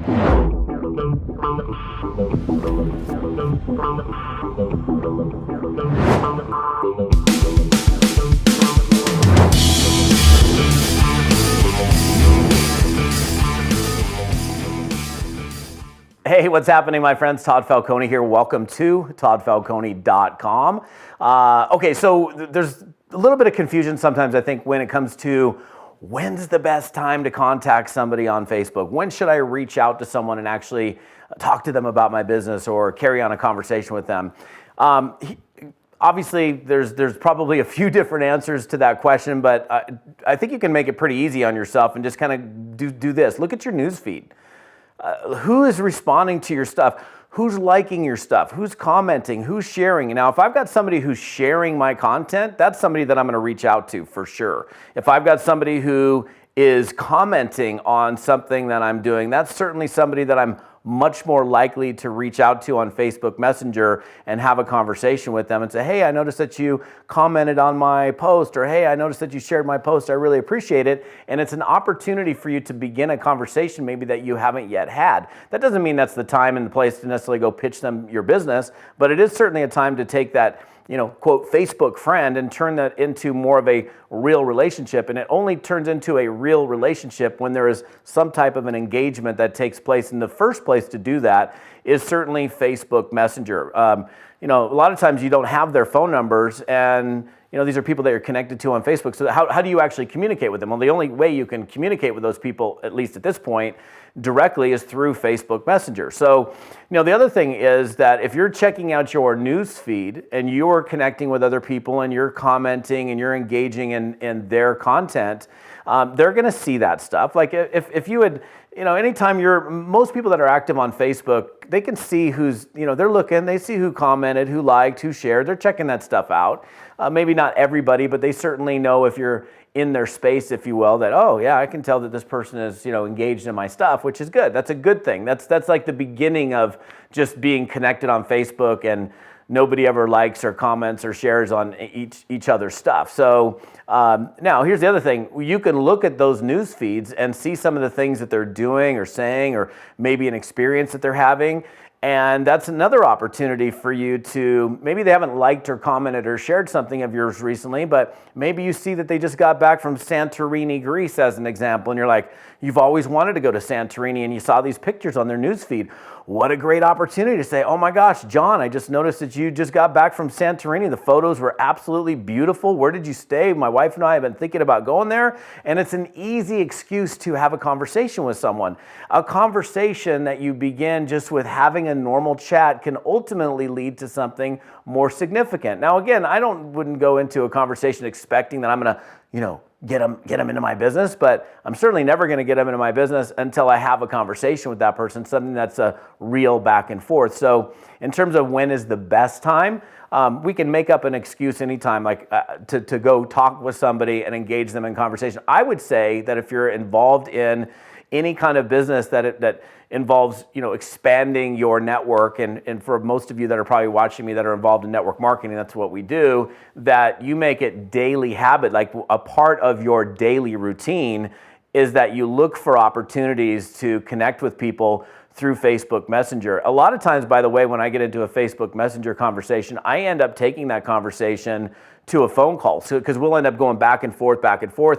Hey, what's happening, my friends? Todd Falcone here. Welcome to toddfalcone.com. Okay, so there's a little bit of confusion sometimes, I think, when it comes to when's the best time to contact somebody on Facebook? When should I reach out to someone and actually talk to them about my business or carry on a conversation with them? Obviously, there's probably a few different answers to that question, but I think you can make it pretty easy on yourself and just kind of do this. Look at your news feed. Who is responding to your stuff? Who's liking your stuff? Who's commenting? Who's sharing? Now, if I've got somebody who's sharing my content, that's somebody that I'm going to reach out to for sure. If I've got somebody who is commenting on something that I'm doing, that's certainly somebody that I'm much more likely to reach out to on Facebook Messenger and have a conversation with them and say, hey, I noticed that you commented on my post, or hey, I noticed that you shared my post. I really appreciate it. And it's an opportunity for you to begin a conversation maybe that you haven't yet had. That doesn't mean that's the time and the place to necessarily go pitch them your business, but it is certainly a time to take that, quote, Facebook friend and turn that into more of a real relationship. And it only turns into a real relationship when there is some type of an engagement that takes place. And the first place to do that is certainly Facebook Messenger. A lot of times you don't have their phone numbers, and these are people that you're connected to on Facebook. So how do you actually communicate with them? Well, the only way you can communicate with those people, at least at this point, directly is through Facebook Messenger. So, the other thing is that if you're checking out your news feed and you're connecting with other people and you're commenting and you're engaging in their content, they're going to see that stuff. Like if you had, anytime most people that are active on Facebook, they can see who's, they're looking, they see who commented, who liked, who shared, they're checking that stuff out. Maybe not everybody, but they certainly know if you're in their space, if you will, that, oh yeah, I can tell that this person is, engaged in my stuff, which is good. That's a good thing. That's like the beginning of just being connected on Facebook, and nobody ever likes or comments or shares on each other's stuff. So now here's the other thing. You can look at those news feeds and see some of the things that they're doing or saying, or maybe an experience that they're having. And that's another opportunity for you to, maybe they haven't liked or commented or shared something of yours recently, but maybe you see that they just got back from Santorini, Greece, as an example, and you're like, you've always wanted to go to Santorini, and you saw these pictures on their newsfeed. What a great opportunity to say, oh my gosh, John, I just noticed that you just got back from Santorini. The photos were absolutely beautiful. Where did you stay? My wife and I have been thinking about going there. And it's an easy excuse to have a conversation with someone. A conversation that you begin just with having a normal chat can ultimately lead to something more significant. Now, again, I wouldn't go into a conversation expecting that I'm going to, get them into my business, but I'm certainly never going to get them into my business until I have a conversation with that person, something that's a real back and forth. So in terms of when is the best time, we can make up an excuse anytime, like to go talk with somebody and engage them in conversation. I would say that if you're involved in any kind of business that involves, expanding your network, and for most of you that are probably watching me that are involved in network marketing, that's what we do, that you make it daily habit, like a part of your daily routine is that you look for opportunities to connect with people through Facebook Messenger. A lot of times, by the way, when I get into a Facebook Messenger conversation, I end up taking that conversation to a phone call. So, because we'll end up going back and forth,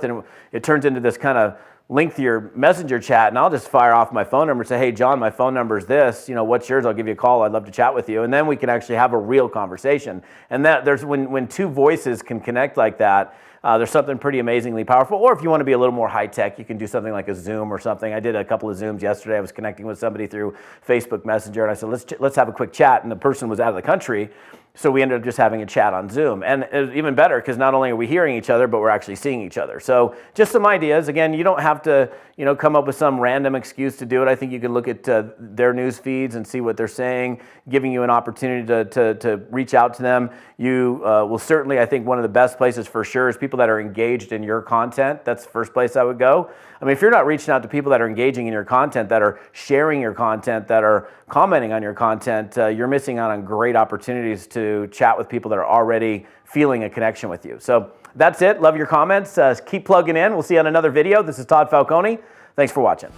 and it turns into this kind of lengthier messenger chat, and I'll just fire off my phone number and say, hey, John, my phone number is this, what's yours? I'll give you a call. I'd love to chat with you. And then we can actually have a real conversation. And that there's when two voices can connect like that, there's something pretty amazingly powerful. Or if you want to be a little more high tech, you can do something like a Zoom or something. I did a couple of Zooms yesterday. I was connecting with somebody through Facebook Messenger, and I said, let's have a quick chat. And the person was out of the country, so we ended up just having a chat on Zoom. And it was even better because not only are we hearing each other, but we're actually seeing each other. So just some ideas. Again, you don't have to, come up with some random excuse to do it. I think you can look at their news feeds and see what they're saying, giving you an opportunity to reach out to them. You will certainly, I think one of the best places for sure is people that are engaged in your content. That's the first place I would go. I mean, if you're not reaching out to people that are engaging in your content, that are sharing your content, that are commenting on your content, you're missing out on great opportunities to chat with people that are already feeling a connection with you. So that's it. Love your comments. Keep plugging in. We'll see you on another video. This is Todd Falcone. Thanks for watching.